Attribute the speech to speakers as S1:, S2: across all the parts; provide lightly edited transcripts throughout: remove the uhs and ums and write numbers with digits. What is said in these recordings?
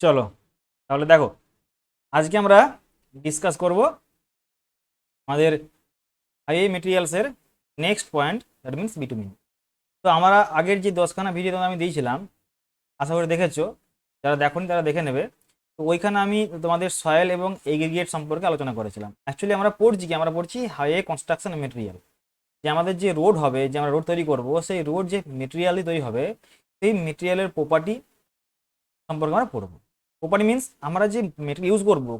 S1: চলো তাহলে দেখো, আজকে আমরা ডিসকাস করব আমাদের হাই মেটেরিয়ালসের next point, that means bitumen. তো আমরা আগের যে 10খানা ভিডিও আমি দিয়েছিলাম, আশা করি দেখেছো, যারা দেখোনি তারা দেখে নেবে। তো ওইখানে আমি তোমাদের সয়েল এবং এগ্রিগেট সম্পর্কে আলোচনা করেছিলাম। অ্যাকচুয়ালি আমরা পড়ছি কি, আমরা পড়ছি হাইওয়ে কনস্ট্রাকশন মেটেরিয়াল, যে আমাদের যে রোড হবে, যে আমরা রোড তৈরি করব, সেই রোড যে মেটেরিয়ালই তৈরি হবে, সেই মেটেরিয়ালের প্রপার্টি সম্পর্কে আমরা পড়বো। প্রপার্টি মিনস আমরা যে মেটেরিয়াল ইউজ করবো,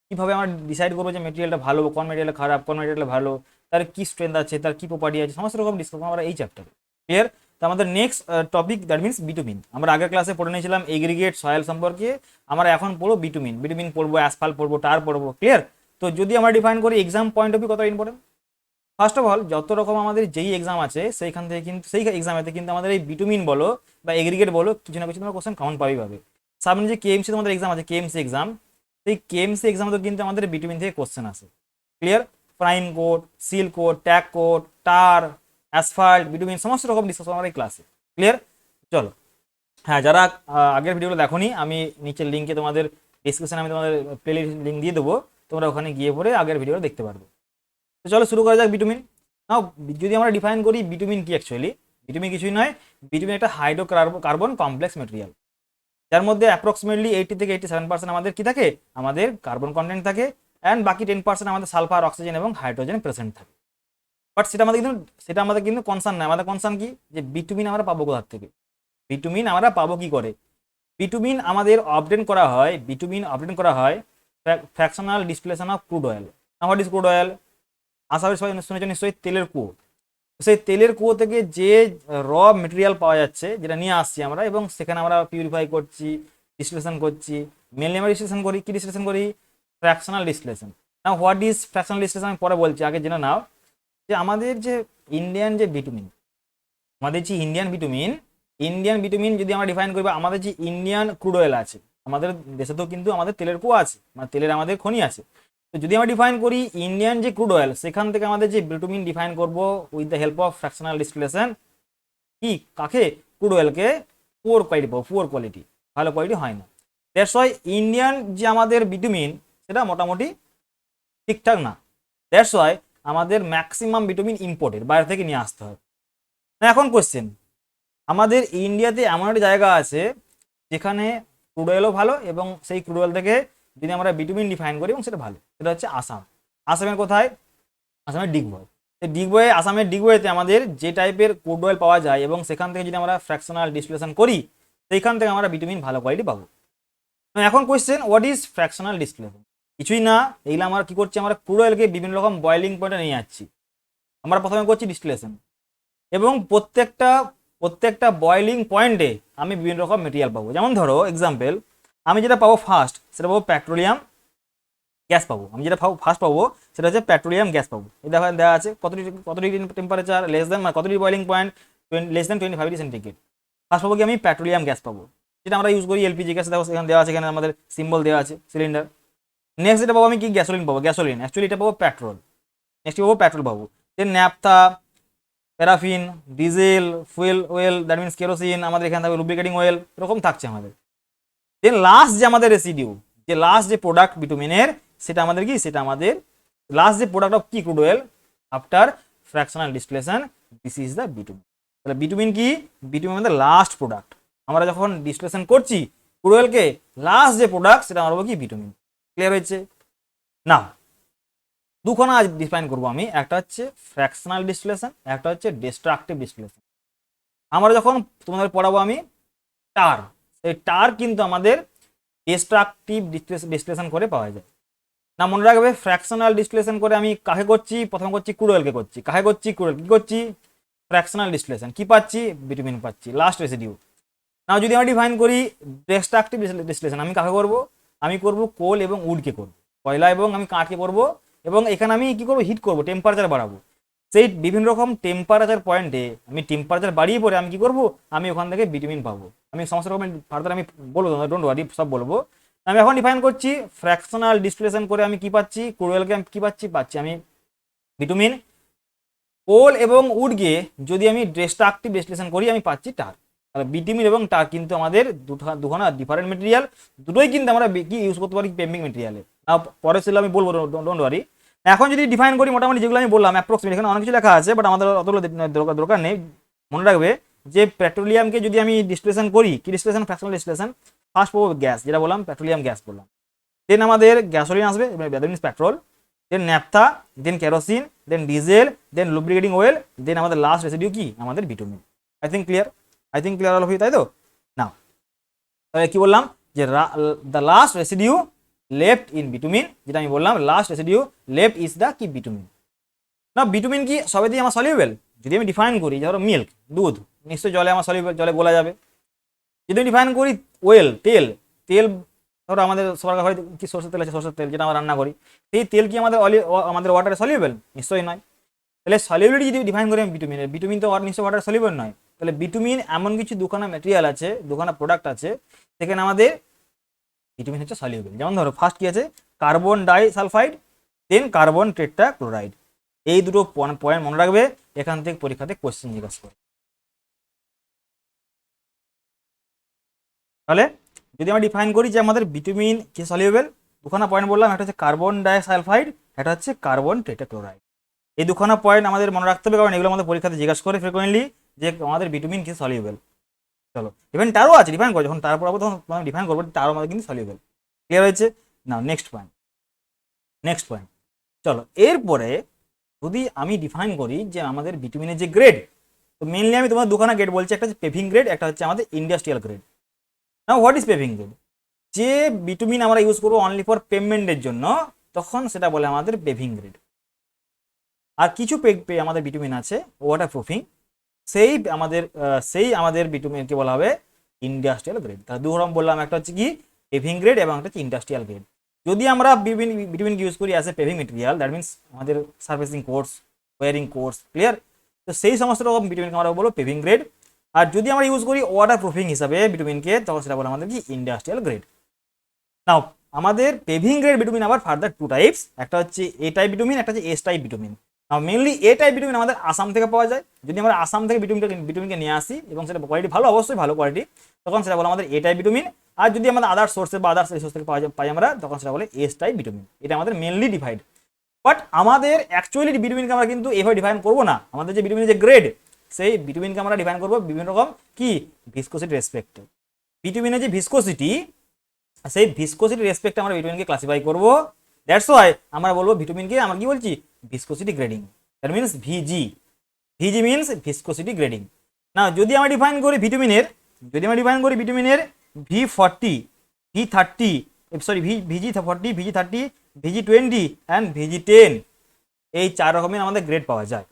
S1: কীভাবে আমরা ডিসাইড করবো যে মেটেরিয়ালটা ভালো, কোন মেটেরিয়াল খারাপ, কোন মেটেরিয়াল ভালো, তার কি স্ট্রেংথ আছে, তার কি প্রপার্টি আছে, সমস্ত রকম ডিসকাস আমরা এই চ্যাপ্টারে। ক্লিয়ার? তো আমাদের next topic that means bitumen. আমরা আগের ক্লাসে পড়ে নিয়েছিলাম এগ্রিগেট সয়েল সম্পর্কে, আমরা এখন পড়বো বিটুমিন। বিটুমিন পড়বো, অ্যাসফাল্ট পড়বো, টার পড়বো। ক্লিয়ার? তো যদি আমরা ডিফাইন করি এক্সাম পয়েন্ট অফ ভিউ কতটা ইম্পর্টেন্ট। ফার্স্ট অফ অল, যত রকম আমাদের যেই এক্সাম আছে সেইখান থেকে কিন্তু সেই এক্সামেতে কিন্তু আমাদের এই বিটুমিন বলো বা এগ্রিগেট বলো, কিছু না কিছু তোমার কোশ্চেন কমন পাবে। সামনে যে কেএমসি তোমাদের এক্সাম আছে, কেএমসি এক্সাম, সেই কেএমসি এক্সাম তো কিন্তু আমাদের বিটুমিন থেকে কোশ্চেন আসে। Clear? Prime code, seal code, tag code, টার, অ্যাসফাল্ট, বিটুমিন সমস্ত রকম ডিসকাস আমার এই ক্লাসে। ক্লিয়ার? চলো, হ্যাঁ, যারা আগের ভিডিওগুলো দেখোনি, আমি নিচের লিঙ্কে তোমাদের ডিসক্রিপশনে আমি তোমাদের প্লেলিস্ট লিঙ্ক দিয়ে দেবো, তোমরা ওখানে গিয়ে পরে আগের ভিডিওটা দেখতে পারবে। তো চলো শুরু করা যাক বিটুমিন। নাও, যদি আমরা ডিফাইন করি বিটুমিন কি, অ্যাকচুয়ালি বিটুমিন কিছুই নয়, বিটুমিন একটা হাইড্রোকার্বন কমপ্লেক্স মেটেরিয়াল, যার মধ্যে অ্যাপ্রক্সিমেটলি 80 থেকে 87% আমাদের কি থাকে, আমাদের কার্বন কন্টেন্ট থাকে, অ্যান্ড বাকি 10% আমাদের সালফার, অক্সিজেন এবং হাইড্রোজেন প্রেজেন্ট থাকে। বাট সেটা আমাদের কিন্তু কনসার্ন নয়। আমাদের কনসার্ন কি, যে বিটুমিন আমরা পাবো কোথার থেকে, বিটুমিন আমরা পাবো কি করে। বিটুমিন আমাদের অবটেন করা হয় fractional displacement of crude oil. What is crude oil? আশা করি সবাই শুনেছো নিশ্চয়ই, তেলের কুয়ো। সেই তেলের কুয়ো থেকে যে র মেটেরিয়াল পাওয়া যাচ্ছে, যেটা নিয়ে আসছি আমরা, এবং সেখানে আমরা পিউরিফাই করছি, ডিস্টিলেশন করছি। মেনলি আমরা ডিস্টিলেশন করি, কি ডিস্টিলেশন করি? Fractional distillation. না, হোয়াট ইজ ফ্র্যাকশনাল ডিস্টিলেশন আমি পরে বলছি, আগে জেনে নাও যে আমাদের যে ইন্ডিয়ান বিটুমিন যদি আমরা ডিফাইন করি, আমাদের যে ইন্ডিয়ান ক্রুড অয়েল আছে, আমাদের দেশে তো কিন্তু আমাদের তেলের কুয়ো আছে, মানে তেলের আমাদের খনি আছে। তো যদি আমরা ডিফাইন করি ইন্ডিয়ান যে ক্রুড অয়েল, সেখান থেকে আমাদের যে বিটুমিন ডিফাইন করব with the help of fractional distillation. কি কাকে? ক্রুড অয়েলকে পুয়ার কোয়ালিটি, ভালো কোয়ালিটি হয় না। দ্যাটস ওয়াই ইন্ডিয়ান যে আমাদের বিটুমিন, সেটা মোটামুটি ঠিকঠাক না। দ্যাটস ওয়াই আমাদের ম্যাক্সিমাম বিটুমিন ইম্পোর্টেড, বাইরে থেকে নিয়ে আসতে হয়। এখন কোশ্চেন, আমাদের ইন্ডিয়াতে এমন একটা জায়গা আছে যেখানে ক্রুড অয়েলও ভালো, এবং সেই ক্রুড অয়েল থেকে যদি আমরা বিটুমিন ডিফাইন করি এবং সেটা ভালো, সেটা হচ্ছে আসাম। আসামের কোথায়? আসামের ডিগবয়। ডিগবয়ে, আসামের ডিগবয়েতে আমাদের যে টাইপের ক্রুড অয়েল পাওয়া যায়, এবং সেখান থেকে যদি আমরা ফ্র্যাকশনাল ডিস্টিলেশন করি, সেইখান থেকে আমরা বিটুমিন ভালো কোয়ালিটি পাবো। এখন question, what is fractional distillation? কিছুই না, এইগুলো আমরা কি করছি, আমরা ক্রুড অয়েলকে বিভিন্ন রকম বয়েলিং পয়েন্টে নিয়ে যাচ্ছি। আমরা প্রথমে করছি ডিস্টিলেশন, এবং প্রত্যেকটা বয়েলিং পয়েন্টে আমি বিভিন্ন রকম মেটেরিয়াল পাবো। যেমন ধরো এক্সাম্পল, আমি যেটা পাবো ফার্স্ট, সেটা পাবো পেট্রোলিয়াম গ্যাস পাবো। আমি যেটা ফার্স্ট পাবো সেটা হচ্ছে পেট্রোলিয়াম গ্যাস পাবো। এই দেওয়া আছে কত ডিগ্রি টেম্পারেচার, লেস দেন, কত degree boiling point, less than 25 degree centigrade. First পাবো কি আমি পেট্রোলিয়াম গ্যাস পাবো, যেটা আমরা ইউজ করি এলপিজি গ্যাস। দেখো সেখানে দেওয়া আছে, এখানে আমাদের সিম্বল দেওয়া আছে, সিলিন্ডার। নেক্সট যেটা পাবো আমি কি, গ্যাসোলিন পাবো। গ্যাসোলিন অ্যাকচুয়ালি এটা পাবো পেট্রোল। নেক্সট পাবো পেট্রোল পাবো। Then naphtha, paraffin, diesel, fuel oil, that means kerosene, আমাদের এখানে থাকবে লুব্রিকেটিং অয়েল, এরকম থাকছে আমাদের। দেন লাস্ট যে আমাদের রেসিডিউ, যে লাস্ট যে প্রোডাক্ট বিটুমিনের, সেটা আমাদের কি, সেটা আমাদের লাস্ট যে প্রোডাক্ট অফ কি, crude oil after fractional distillation, this is the bitumen. তাহলে বিটুমিন কি? বিটুমিন আমাদের লাস্ট প্রোডাক্ট। আমরা যখন ডিস্টিলেশন করছি ক্রুড অয়েলকে, লাস্ট যে প্রোডাক্ট সেটা আমরা কি, বিটুমিন। ক্লিয়ার হয়েছে? না, দুখানা আজ ডিফাইন করবো আমি, একটা হচ্ছে ফ্র্যাকশনাল ডিস্টিলেশন, একটা হচ্ছে ডিস্ট্রাকটিভ ডিস্টিলেশন। আমরা যখন তোমাদের পড়াবো আমি টার, এই টার কিন্তু আমাদের ডিস্ট্রাকটিভ ডিস্টিলেশন করে পাওয়া যায় না। মনে রাখবে, ফ্র্যাকশনাল ডিস্টিলেশন করে আমি কাকে করছি, প্রথমে করছি ক্রুড অয়েলকে করছি। কাকে করছি? Crude oil. কি করছি? Fractional distillation. কি পাচ্ছি? বিটুমিন পাচ্ছি, লাস্ট রেসিডিউ। না, যদি আমরা ডিফাইন করি ডিস্ট্রাকটিভ ডিস্টিলেশন, আমি কাকে করব? আমি করব কোল এবং উডকে করব, কয়লা এবং আমি কাঠকে করব, এবং এখানে আমি কি করব, হিট করব, টেম্পারেচার বাড়াবো। সেই বিভিন্ন রকম টেম্পারেচার পয়েন্টে আমি টেম্পারেচার বাড়িয়ে পরে আমি কি করব, আমি ওখান থেকে বিটুমিন পাবো। আমি সমস্ত রকম ফার্দার আমি বলবো, ডোন্ট ওয়ারি, সব বলবো। আমি এখন ডিফাইন করছি ফ্র্যাকশনাল ডিস্টিলেশন করে আমি কি পাচ্ছি, ক্রুড অয়েলকে আমি কি পাচ্ছি আমি বিটুমিন। কোল এবং উডকে যদি আমি ডিস্ট্রাকটিভ ডিস্টিলেশন করি, আমি পাচ্ছি টার। তাহলে বিটুমিন এবং টার কিন্তু আমাদের দুখানা ডিফারেন্ট মেটেরিয়াল, দুটোই কিন্তু আমরা কি ইউজ করতে পারি পেভিং মেটেরিয়ালে। না পরে সেগুলো আমি বলবো, ডোন্ট ওয়ারি। এখন যদি ডিফাইন করি মোটামুটি যেগুলো আমি বললাম অ্যাপ্রক্সিমেট, এখানে অনেক কিছু লেখা আছে বাট আমাদের অতগুলো দরকার নেই। মনে রাখবে যে পেট্রোলিয়ামকে যদি আমি ডিস্টিলেশন করি, কি ডিস্টিলেশন, ফ্র্যাকশনাল ডিস্টিলেশন, ফার্স্ট পাবো গ্যাস, যেটা বললাম পেট্রোলিয়াম গ্যাস বললাম, দেন আমাদের গ্যাসোলিন আসবে, that means petrol, then naphtha, then kerosene, then diesel, then lubricating oil, then আমাদের লাস্ট রেসিডিউ কি আমাদের bitumen. I think clear all of you, তাই তো? নাও তাহলে কি বললাম যে the last residue left in bitumen, যেটা আমি বললাম last residue left is the কি বিটুমিন। না বিটুমিন কি সবেতেই আমার সলিউবেল? যদি আমি ডিফাইন করি ধরো মিল্ক, দুধ, নিশ্চয়ই জলে আমার সলিউবেল, জলে বলা যাবে। যদি আমি ডিফাইন করি ওয়েল, তেল, ধরো আমাদের সবার ঘরে কি সরষের তেল আছে, সরষের তেল যেটা আমরা রান্না করি, সেই তেল কি আমাদের ওয়াটারে সলিউবেল? নিশ্চয়ই নয়। তাহলে সলিউবিলিটি যদি ডিফাইন করি আমি বিটুমিন তো নিশ্চয়ই ওয়াটার সলিউবল নয়। তাহলে বিটুমিন এমন কিছু দুখানা ম্যাটেরিয়াল আছে, দুখানা প্রোডাক্ট আছে, সেখানে আমাদের বিটুমিন হচ্ছে সলিউবল। যেমন ধরো ফার্স্ট কি আছে, কার্বন ডাই সালফাইড, দেন কার্বন টেট্রাক্লোরাইড। এই দুটো পয়েন্ট মনে রাখবে, এখান থেকে পরীক্ষাতে কোশ্চেন জিজ্ঞাসা করে। তাহলে যদি আমরা ডিফাইন করি যে আমাদের বিটুমিন কি সলিউবল, দুখানা পয়েন্ট বললাম, একটা হচ্ছে কার্বন ডাই সালফাইড, একটা হচ্ছে কার্বন টেট্রাক্লোরাইড। এই দুখানা পয়েন্ট আমাদের মনে রাখতে হবে, কারণ এগুলো আমাদের পরীক্ষাতে জিজ্ঞাসা করে ফ্রিকোয়েন্টলি যে আমাদের বিটুমিন কি সলিউবল। চলো ইভেন তারও আছে ডিফাইন করো, যখন তারপর তখন ডিফাইন করবো তারও আমাদের কিন্তু সলিউবল। ক্লিয়ার হয়েছে? না নেক্সট পয়েন্ট, চলো এরপরে যদি আমি ডিফাইন করি যে আমাদের বিটুমিনের যে গ্রেড, তো মেনলি আমি তোমার দুখানা গ্রেড বলছি, একটা হচ্ছে পেভিং গ্রেড, একটা হচ্ছে আমাদের ইন্ডাস্ট্রিয়াল গ্রেড। না হোয়াট ইজ পেভিং গ্রেড? যে বিটুমিন আমরা ইউজ করবো অনলি ফর পেমেন্টের জন্য, তখন সেটা বলে আমাদের পেভিং গ্রেড। আর কিছু আমাদের বিটুমিন আছে ওয়াটার প্রুফিং, সেই আমাদের বিটুমিনকে বলা হবে ইন্ডাস্ট্রিয়াল গ্রেড। তাহলে দু রকম বললাম, একটা হচ্ছে কি পেভিং গ্রেড এবং একটা হচ্ছে ইন্ডাস্ট্রিয়াল গ্রেড। যদি আমরা বিটুমিন ইউজ করি as a paving material, that means আমাদের সার্ফেসিং কোর্স, ওয়ারিং কোর্স, ক্লিয়ার, তো সেই সমস্ত রকম বিটুমিনকে আমরা বলবো পেভিং গ্রেড। আর যদি আমরা ইউজ করি ওয়াটার প্রুফিং হিসাবে বিটুমিনকে, তখন সেটা বলে আমাদের কি ইন্ডাস্ট্রিয়াল গ্রেড। নাও আমাদের পেভিং গ্রেড বিটুমিন আবার ফার্দার টু টাইপস, একটা হচ্ছে এ টাইপ বিটুমিন, একটা হচ্ছে S type bitumen. Mainly A type bitumen আমাদের আসাম থেকে পাওয়া যায়। যদি আমরা আসাম থেকে বিটুমিনকে নিয়ে আসি এবং সেটা কোয়ালিটি ভালো, অবশ্যই ভালো কোয়ালিটি, তখন সেটা বলে আমাদের এ টাইপ বিটুমিন। আর যদি আমাদের আদার সোর্সে বা আদার্স সোর্স থেকে পাই আমরা, তখন সেটা বলে এস টাইপ বিটুমিন। এটা আমাদের মেনলি ডিভাইড। বাট আমাদের অ্যাকচুয়ালি বিটুমিনকে আমরা কিন্তু এভাবে ডিফাইন করবো না। আমাদের যে বিটুমিনের যে গ্রেড, সেই বিটুমিনকে আমরা ডিফাইন করবো বিভিন্ন রকম কি ভিসকোসিটি রেসপেক্টে। বিটুমিনের যে ভিসকোসিটি, সেই ভিসকোসিটি রেসপেক্টে আমরা বিটুমিনকে ক্লাসিফাই করবো। দ্যাটস ওয়াই আমরা বলবো বিটুমিনকে আমরা কি বলছি, ভিসকোসিটি গ্রেডিং। দ্যাট মিনস ভিজি মিনস ভিসকোসিটি গ্রেডিং। না যদি আমরা ডিফাইন করি বিটুমিনের, V40, V30, sorry VG40, VG30, VG20 and VG10, এই চার রকমের আমাদের গ্রেড পাওয়া যায়।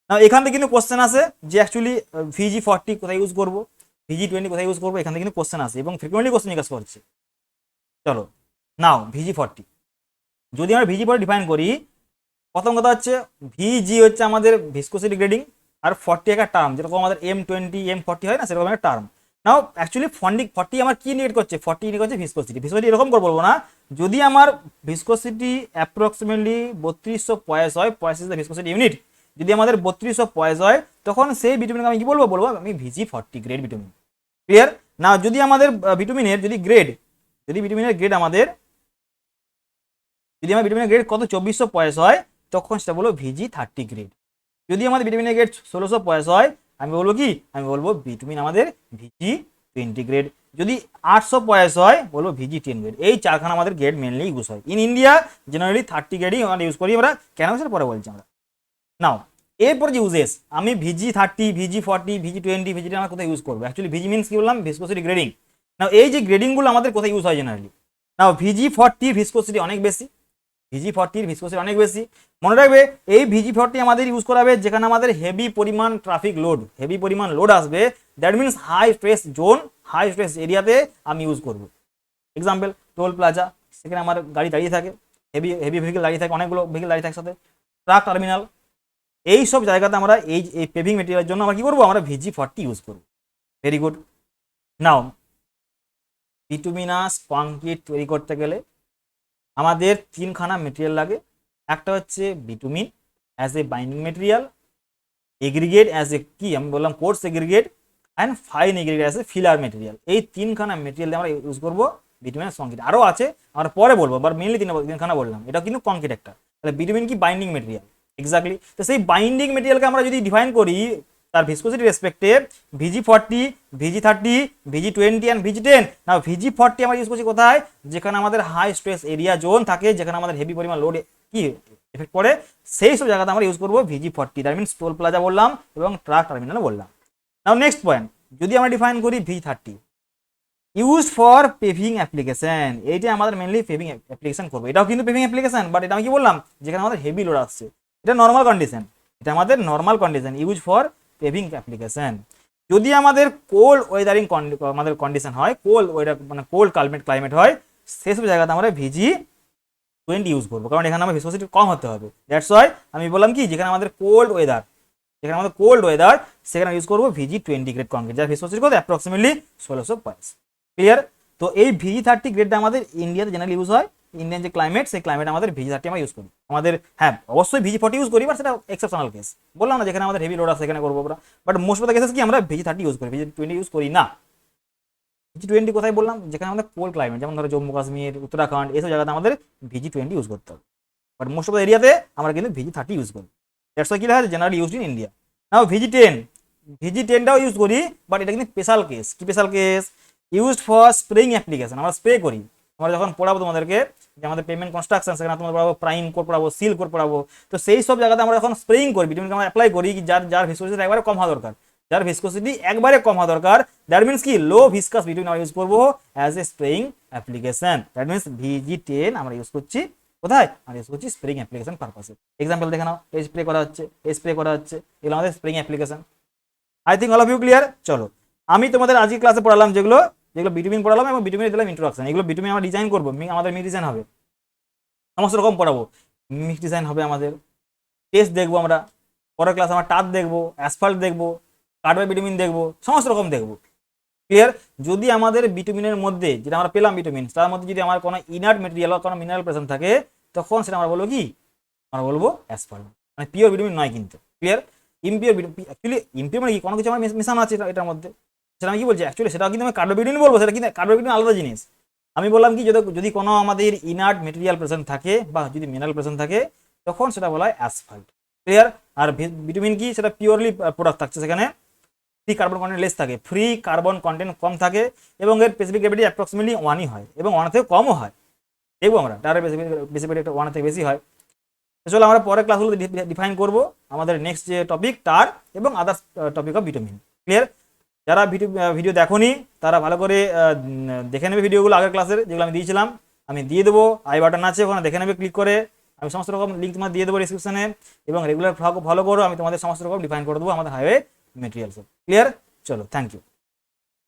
S1: না এখান থেকে কিন্তু কোশ্চেন আসে যে অ্যাকচুয়ালি VG40 কোথায় ইউজ করবো, VG20 কোথায় ইউজ করবো, এখান থেকে কিন্তু কোশ্চেন আসে এবং ফ্রিকোয়েন্টলি কোশ্চেন জিজ্ঞাসা করছে। চলো নাও VG40, যদি আমরা VG40 ডিফাইন করি, প্রথম কথা হচ্ছে ভিজি হচ্ছে আমাদের ভিসকোসিটি গ্রেডিং, আর 40 একটা টার্ম, যেরকম আমাদের M20 M40 হয় না, সেরকম একটা টার্ম। নাও অ্যাকচুয়ালি 40 আমার কি নিড করছে, 40 নিড করছে ভিসকোসিটি। এরকম করে বলবো না, যদি আমার ভিসকোসিটি অ্যাপ্রক্সিমেটলি 3200 পয়েস হয়, poise is the viscosity unit, যদি আমাদের 3200 পয়েস হয়, তখন সেই বিটুমিনকে আমি কি বলবো, আমি VG40 গ্রেড বিটুমিন। ক্লিয়ার? না যদি আমাদের বিটুমিনের যদি বিটুমিনের গ্রেড আমাদের বিটুমিনের গ্রেড কত 2400 পয়েস হয়, তখন সেটা বলবো VG30 গ্রেড। যদি আমাদের বিটুমিনের গ্রেড 1600 পয়েস হয়, আমি বলবো বিটুমিন আমাদের VG20 গ্রেড। যদি 800 পয়েস হয়, বলবো VG10 গ্রেড। এই চারখানা আমাদের গ্রেড মেনলি ইউজ হয়। ইন ইন্ডিয়া জেনারেলি 30 গ্রেডই আমরা ইউজ করি আমরা, কেন সেটা পরে বলছি আমরা। নাও এরপর যে ইউজেস, আমি VG30, VG40, VG20, VG10 আমরা কোথায় ইউজ করবো? অ্যাকচুয়ালি ভিজি মিনস কি বললাম, ভিসকোসিটি গ্রেডিং। নাও এই যে গ্রেডিংগুলো আমাদের কোথায় ইউজ হয় জেনারেলি? নাও VG40 ভিসকোসিটি অনেক বেশি, ভিসকোসিটি অনেক বেশি। মনে রাখবে এই VG40 আমাদের ইউজ করাবে যেখানে আমাদের হেভি পরিমাণ লোড আসবে, that means high stress zone, high stress এরিয়াতে আমি ইউজ করব। এক্সাম্পল টোল প্লাজা, সেখানে আমার গাড়ি দাঁড়িয়ে থাকে, হেভি ভেহিকেল দাঁড়িয়ে থাকে, অনেকগুলো ভেহিকেল দাঁড়িয়ে থাকে, সাথে ট্রাক টার্মিনাল, এই সব জায়গাতে আমরা এই পেভিং মেটেরিয়ালের জন্য আমরা কি করবো, আমরা VG40 ইউজ করব। Very good. Now bituminous concrete তৈরি করতে গেলে আমাদের তিনখানা মেটেরিয়াল লাগে। একটা হচ্ছে bitumen as a binding material, aggregate as a কি আমি বললাম coarse aggregate, and fine aggregate as a filler material. এই তিনখানা মেটেরিয়াল আমরা ইউজ করবো বিটুমিনের কংক্রিট। আরও আছে, আমরা পরে বলবো, বাট মেনলি তিনখানা বললাম। এটা কিন্তু কংক্রিট একটা। তাহলে বিটুমিন কি বাইন্ডিং মেটেরিয়াল, এক্স্যাক্টলি। তো সেই বাইন্ডিং মেটেরিয়ালকে আমরা যদি ডিফাইন করি তার viscosity রেসপেক্টে VG40, VG30, VG20 and VG10। না VG40 আমরা ইউজ করছি কোথায়? যেখানে আমাদের হাই স্ট্রেস এরিয়া জোন থাকে, যেখানে আমাদের হেভি পরিমাণ লোড কি এফেক্ট পড়ে, সেই সব জায়গাতে আমরা ইউজ করবো VG40। That means toll plaza বললাম এবং ট্রাক টার্মিনাল বললাম। নাও নেক্সট পয়েন্ট, যদি আমরা ডিফাইন করি VG30, use for paving application. এইটা আমাদের মেনলি পেভিং অ্যাপ্লিকেশন করবো। এটাও কিন্তু পেভিং অ্যাপ্লিকেশন, বাট এটা আমি কি বললাম, যেখানে আমাদের হেভি লোড আসছে। এটা নর্মাল কন্ডিশন, এটা আমাদের normal condition, use for paving application. যদি আমাদের কোল্ড ওয়েদারিং আমাদের কন্ডিশন হয়, কোল্ড ওয়েদার মানে কোল্ড ক্লাইমেট হয়, সেসব জায়গাতে আমরা VG20 ইউজ করবো, কারণ এখানে আমার ভিসকোসিটি কম হতে হবে। দ্যাটস ওয়াই আমি বললাম কি, যেখানে আমাদের কোল্ড ওয়েদার সেখানে ইউজ করবো VG20 গ্রেড কংক্রিট, যার ভিসকোসিটি কত অ্যাপ্রক্সিমেটলি 1600 পয়েন্টস। ক্লিয়ার? তো এই VG30 গ্রেডটা আমাদের ইন্ডিয়াতে জেনারেলি ইউজ হয়। ইন্ডিয়ান যে ক্লাইমেট, সেই ক্লাইমেট আমাদের VG30 আমরা ইউজ করি। আমাদের হ্যাঁ অবশ্যই VG40 ইউজ করি, বাট সেটা এক্সেপশনাল কেস, বললাম না, যেখানে আমাদের হেভি লোড আছে সেখানে করবো আমরা। But most of the cases কি আমরা VG30 ইউজ করি, VG20 ইউজ করি না। VG20 কোথায় বললাম? যেখানে আমাদের কোল্ড ক্লাইমেট, যেমন ধরো জম্মু কাশ্মীর, উত্তরাখণ্ড, এইসব জায়গাতে আমাদের VG20 ইউজ করতে হবে। বাট মোস্ট অফ দ্য এরিয়াতে আমরা কিন্তু VG30 ইউজ করি। দ্যাটস ওয়াই কি হয় generally used in India. Now VG10টাও ইউজ করি, বাট এটা কিন্তু স্পেশাল কেস। কি special case? Used for spraying application. আমরা স্প্রে করি, আমরা যখন পড়াবো তোমাদেরকে যে আমাদের পেমেন্ট কনস্ট্রাকশন, সেখানে তোমাদের পড়াবো প্রাইম কোড পড়াবো, সিল কোড পড়াবো। তো সেই সব জায়গাতে আমরা যখন স্প্রেইং করি, বিটুমিনকে আমরা অ্যাপ্লাই করি, যার ভিসকোসিটি একবারে কম হওয়া দরকার, দ্যাট মিনস কি লো ভিসকাস বিটুমিন আমরা ইউজ করবো as a spraying application. That means VG10 আমরা ইউজ করছি কোথায়? আমরা ইউজ করছি স্প্রেইং অ্যাপ্লিকেশন পারপাসে। এক্সাম্পল দেখে নাও, এই স্প্রে করা হচ্ছে, এগুলো আমাদের spraying application. I think all of you clear. চলো, আমি তোমাদের আজকে ক্লাসে পড়ালাম যেগুলো বিটুমিন পড়ালাম এবং বিটুমিনের দিলাম ইন্ট্রোডাকশন। এগুলো বিটুমিন আমরা ডিজাইন করবো, আমাদের মিক্স ডিজাইন হবে, সমস্ত রকম পড়াবো। মিক্স ডিজাইন হবে আমাদের, টেস্ট দেখবো আমরা, পরের ক্লাস আমরা টাচ দেখবো, অ্যাসফাল্ট দেখবো, কার্বন বিটুমিন দেখবো, সমস্ত রকম দেখবো। ক্লিয়ার? যদি আমাদের বিটুমিনের মধ্যে যেটা আমরা পেলাম বিটুমিন, তার মধ্যে যদি আমার কোনো ইনার্ট মেটেরিয়াল বা কোনো মিনারেল প্রেজেন্ট থাকে, তখন সেটা আমরা বলবো কি? আমরা বলবো অ্যাসফাল্ট, মানে পিওর বিটুমিন নয় কিন্তু। ক্লিয়ার? ইমপিওর অ্যাকচুয়ালি ইমপিওর মানে কি, কোনো কিছু আমার মেশানো আছে এটার মধ্যে, সেটা আমি কি বলছি অ্যাকচুয়ালি সেটা কিন্তু আমি কার্বোবিটুমিন বলবো, সেটা কিন্তু কার্বোবিটুমিন আলাদা জিনিস। আমি বললাম কি, যদি কোনো আমাদের ইনার্ট মেটেরিয়াল প্রেজেন্ট থাকে বা যদি মিনারেল প্রেজেন্ট থাকে, তখন সেটা বলা হয় অ্যাসফাল্ট। ক্লিয়ার? আর বিটুমিন কি, সেটা পিওরলি প্রোডাক্ট থাকছে, সেখানে ফ্রি কার্বন কন্টেন্ট লেস থাকে, ফ্রি কার্বন কন্টেন্ট কম থাকে, এবং এর স্পেসিফিক গ্রেভিটি অ্যাপ্রক্সিমেটলি 1ই হয়, এবং 1 থেকে কমও হয়। দেখবো আমরা তার বেসিক্যালি 1 থেকে বেশি হয়। চলো আমরা পরের ক্লাসগুলো ডিফাইন করবো আমাদের নেক্সট যে টপিক টার এবং others topic of bitumen. Clear? যারা ভিডিও দেখোনি তারা ভালো করে দেখে নেবে ভিডিওগুলো, আগের ক্লাসের যেগুলো আমি দিয়েছিলাম, আমি দিয়ে দেবো, আই বাটন আছে ওখানে দেখে নেবে ক্লিক করে। আমি সমস্ত রকম লিঙ্ক তোমার দিয়ে দেবো ডিসক্রিপশনে, এবং রেগুলার ফলো করো, আমি তোমাদের সমস্ত রকম ডিফাইন করে দেবো আমাদের হাইওয়ে মেটেরিয়ালস। ক্লিয়ার? চলো, থ্যাংক ইউ।